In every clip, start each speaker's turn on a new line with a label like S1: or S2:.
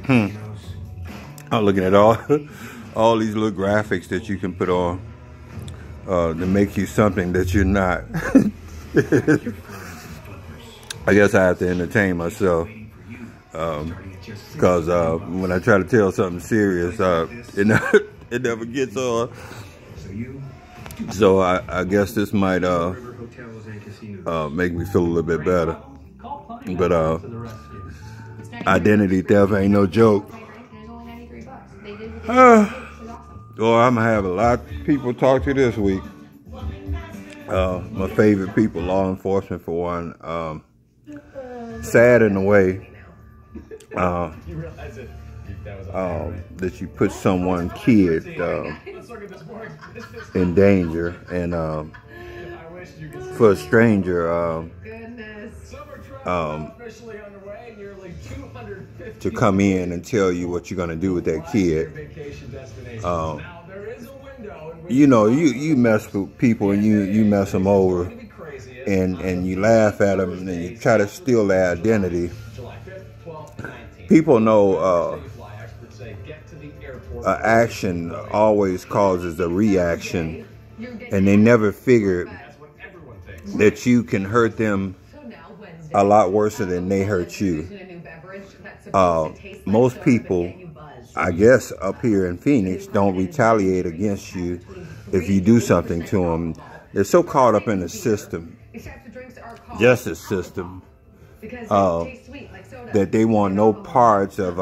S1: I'm looking at all these little graphics that you can put on to make you something that you're not. I guess I have to entertain myself because when I try to tell something serious, it never gets on. So I guess this might make me feel a little bit better. But identity theft ain't no joke. Well, I'm gonna have a lot of people talk to this week. My favorite people, law enforcement for one. Sad in a way that you put someone's kid in danger, and for a stranger to come in and tell you what you're gonna do with that kid. You know, you mess with people and you mess them over, and you laugh at them and you try to steal their identity. People know action always causes a reaction, and they never figured that you can hurt them a lot worse than they hurt you. Most people, I guess, up here in Phoenix don't retaliate against you if you do something to them. They're so caught up in the system, justice system, that they want no parts of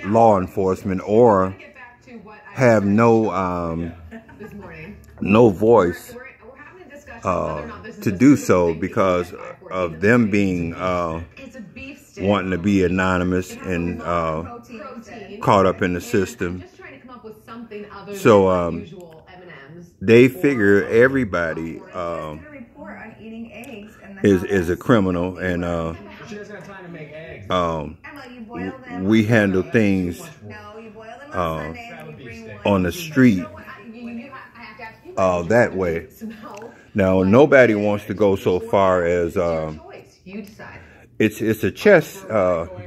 S1: law enforcement, or have no voice to do so because of them being wanting to be anonymous and caught up in the system. So they figure everybody is a criminal, and we handle things on the street that way. Now, nobody wants to go so far as it's a chess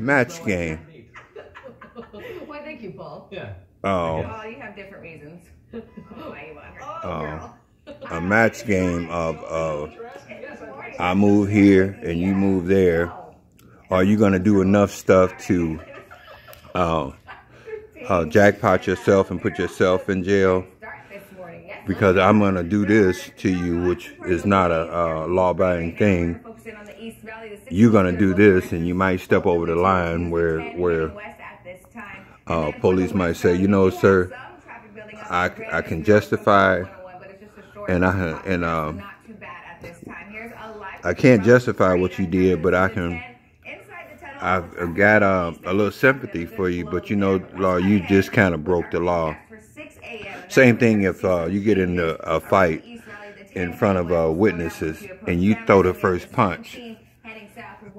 S1: match game.
S2: Why, thank you, Paul. Yeah.
S3: You have different reasons.
S1: A match game of I move here and you move there. Are you gonna do enough stuff to jackpot yourself and put yourself in jail? Because I'm gonna do this to you, which is not a law-abiding thing. You're gonna do this, and you might step over the line where police might say, you know, sir, I can justify, and I can't justify what you did, but I've got a little sympathy for you, but you know, law, you just kind of broke the law. Same thing if you get into a fight in front of witnesses and you throw the first punch.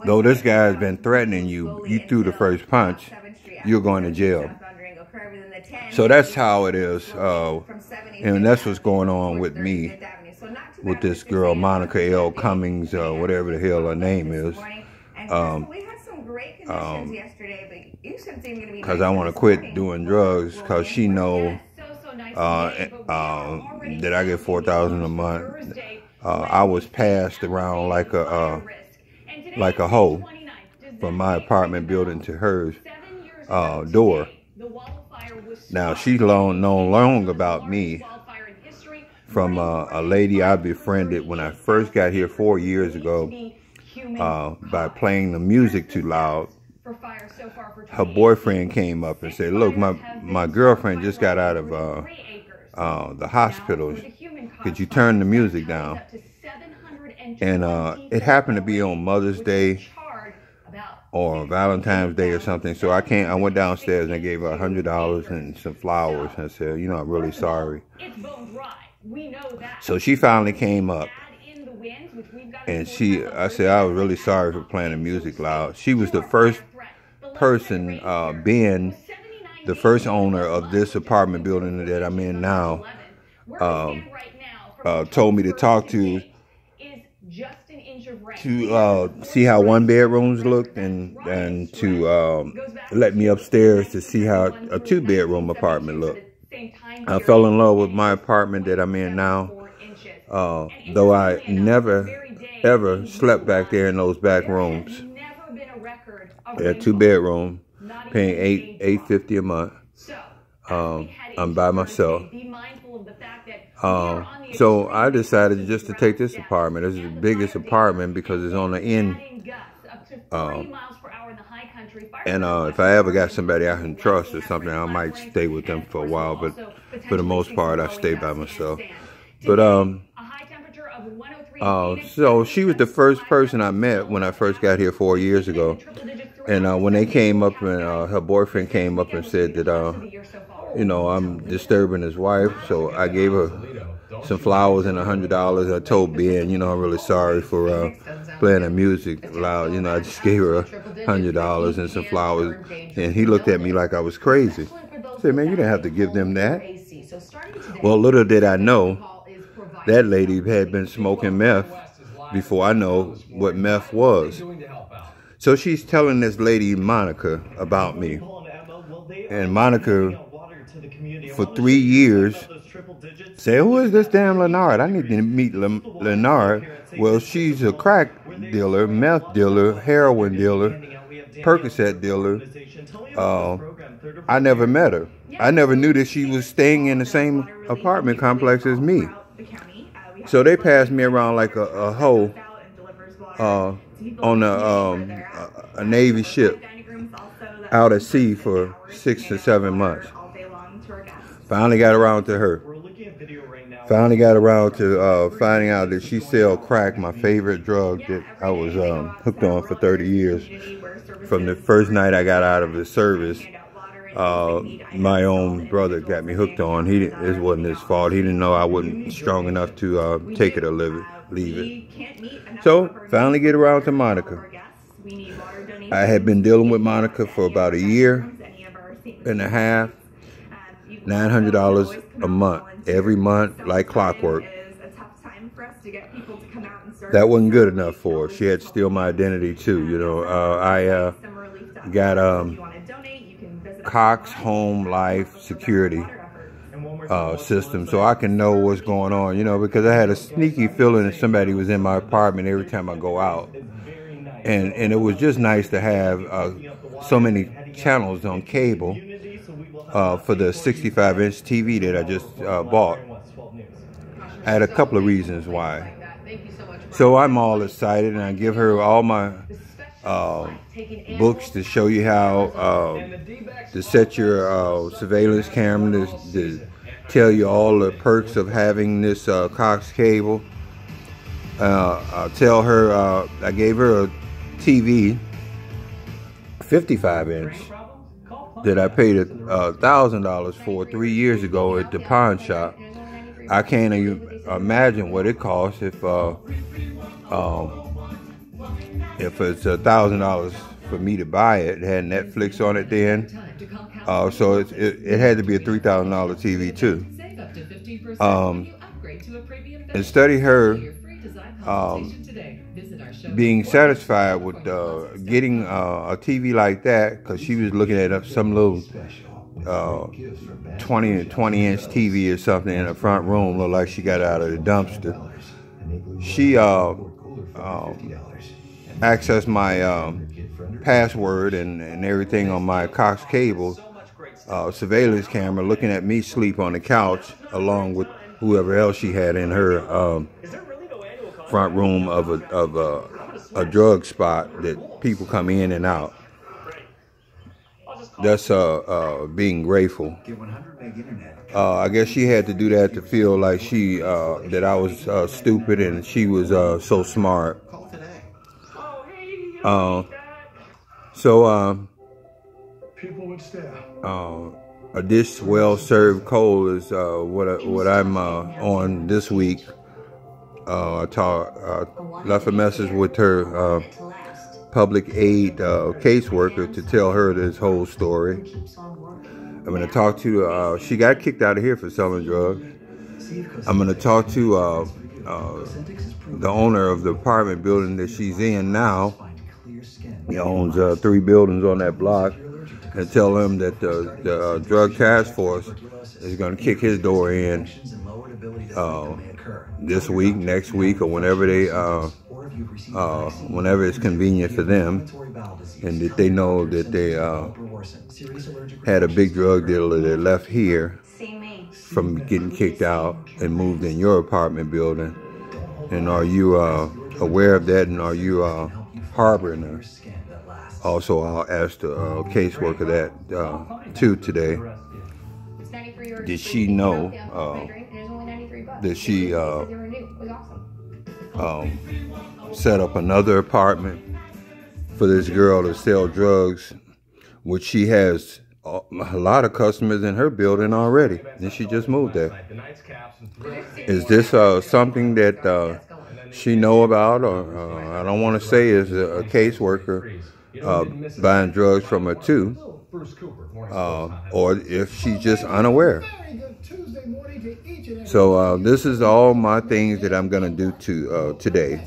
S1: Though this guy's been threatening you, you threw the first punch, you're going to jail. So that's how it is, and that's what's going on with me, with this girl, Monica L. Cummings, whatever the hell her name is. Because I want to quit doing drugs, because she know that I get $4,000 a month. I was passed around like a hoe from my apartment building to hers door. Now she's known long about me from a lady I befriended when I first got here 4 years ago by playing the music too loud. Her boyfriend came up and said, look, my girlfriend just got out of the hospital. Could you turn the music down? And it happened to be on Mother's Day or Valentine's Day or something. So I went downstairs and I gave her $100 and some flowers. And I said, you know, I'm really sorry. So she finally came up. And I said, I was really sorry for playing the music loud. She was the first person, being the first owner of this apartment building that I'm in now, told me to talk to see how one bedrooms looked and to let me upstairs to see how a 2-bedroom apartment looked. I fell in love with my apartment that I'm in now, though I never ever slept back there in those back rooms. Yeah, 2-bedroom, paying $850 a month. I'm by myself. So I decided just to take this apartment. This is the biggest apartment because it's on the end. And if I ever got somebody I can trust or something, I might stay with them for a while. But for the most part, I stay by myself. But so she was the first person I met when I first got here 4 years ago. And when they came up and her boyfriend came up and said that, you know, I'm disturbing his wife. So I gave her some flowers and $100. I told Ben, you know, I'm really sorry for playing the music loud. You know, I just gave her $100 and some flowers. And he looked at me like I was crazy. I said, man, you didn't have to give them that. Well, little did I know, that lady had been smoking meth before I know what meth was. So she's telling this lady, Monica, about me. And Monica, for 3 years, said, who is this damn Leonard? I need to meet Leonard. Well, she's a crack dealer, meth dealer, heroin dealer, Percocet dealer. I never met her. I never knew that she was staying in the same apartment complex as me. So they passed me around like a hoe on a Navy ship out at sea for 6 to 7 months. Finally got around to her. Finally got around to finding out that she sell crack, my favorite drug that I was hooked on for 30 years. From the first night I got out of the service, my own brother got me hooked on. It wasn't his fault. He didn't know I wasn't strong enough to take it or leave it. So, finally get around to Monica. I had been dealing with Monica for about a year and a half. $900 a month, every month, like clockwork. That wasn't good enough for her. She had to steal my identity too. You know, I got Cox Home Life Security system, so I can know what's going on. You know, because I had a sneaky feeling that somebody was in my apartment every time I go out, and it was just nice to have so many channels on cable. For the 65-inch TV that I just bought. I had a couple of reasons why. So I'm all excited, and I give her all my books to show you how to set your surveillance camera, to tell you all the perks of having this Cox cable. I'll tell her, I gave her a TV, 55-inch. That I paid $1,000 for 3 years ago at the pawn shop. I can't even imagine what it costs if it's $1,000 for me to buy it. It had Netflix on it then, so it had to be a $3,000 TV too. And study her being satisfied with getting a TV like that, because she was looking at some little 20-inch TV or something in the front room, looked like she got out of the dumpster. She accessed my password and everything on my Cox cable surveillance camera, looking at me sleep on the couch along with whoever else she had in her front room of a drug spot that people come in and out. That's being grateful. I guess she had to do that to feel like that I was stupid and she was so smart. A dish well served cold is what I'm on this week. I left a message with her public aid caseworker to tell her this whole story. I'm going to talk to, she got kicked out of here for selling drugs. I'm going to talk to the owner of the apartment building that she's in now, he owns 3 buildings on that block, and tell him that the drug task force is going to kick his door in this week, next week, or whenever whenever it's convenient for them, and that they know that they had a big drug dealer that left here from getting kicked out and moved in your apartment building. And are you aware of that, and are you harboring her? Also, I'll ask the caseworker that too today. Did she know that she set up another apartment for this girl to sell drugs, which she has a lot of customers in her building already, and she just moved there? Is this something that she know about, or I don't want to say is a caseworker buying drugs from her too, or if she's just unaware? So this is all my things that I'm gonna do today.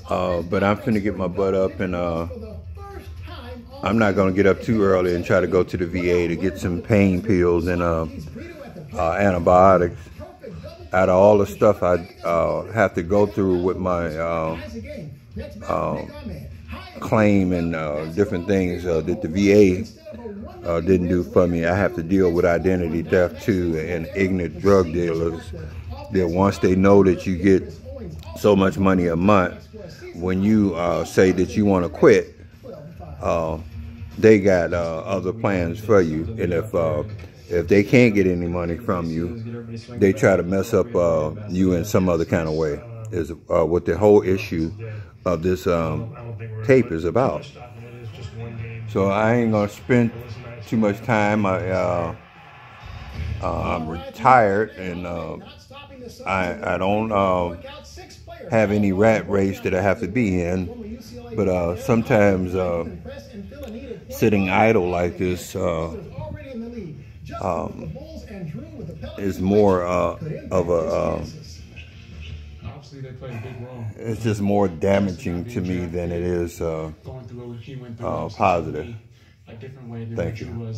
S1: But I'm finna get my butt up, and I'm not gonna get up too early and try to go to the VA to get some pain pills and antibiotics. Out of all the stuff I have to go through with my claim and different things that the VA didn't do for me, I have to deal with identity theft too, and ignorant drug dealers that once they know that you get so much money a month, when you say that you want to quit, they got other plans for you. And if they can't get any money from you, they try to mess up you in some other kind of way, is what the whole issue of this tape is about. So I ain't gonna spend too much time. I'm retired, and I don't have any rat race that I have to be in, but sometimes sitting idle like this is more of a it's just more damaging to me than it is positive. Thank you.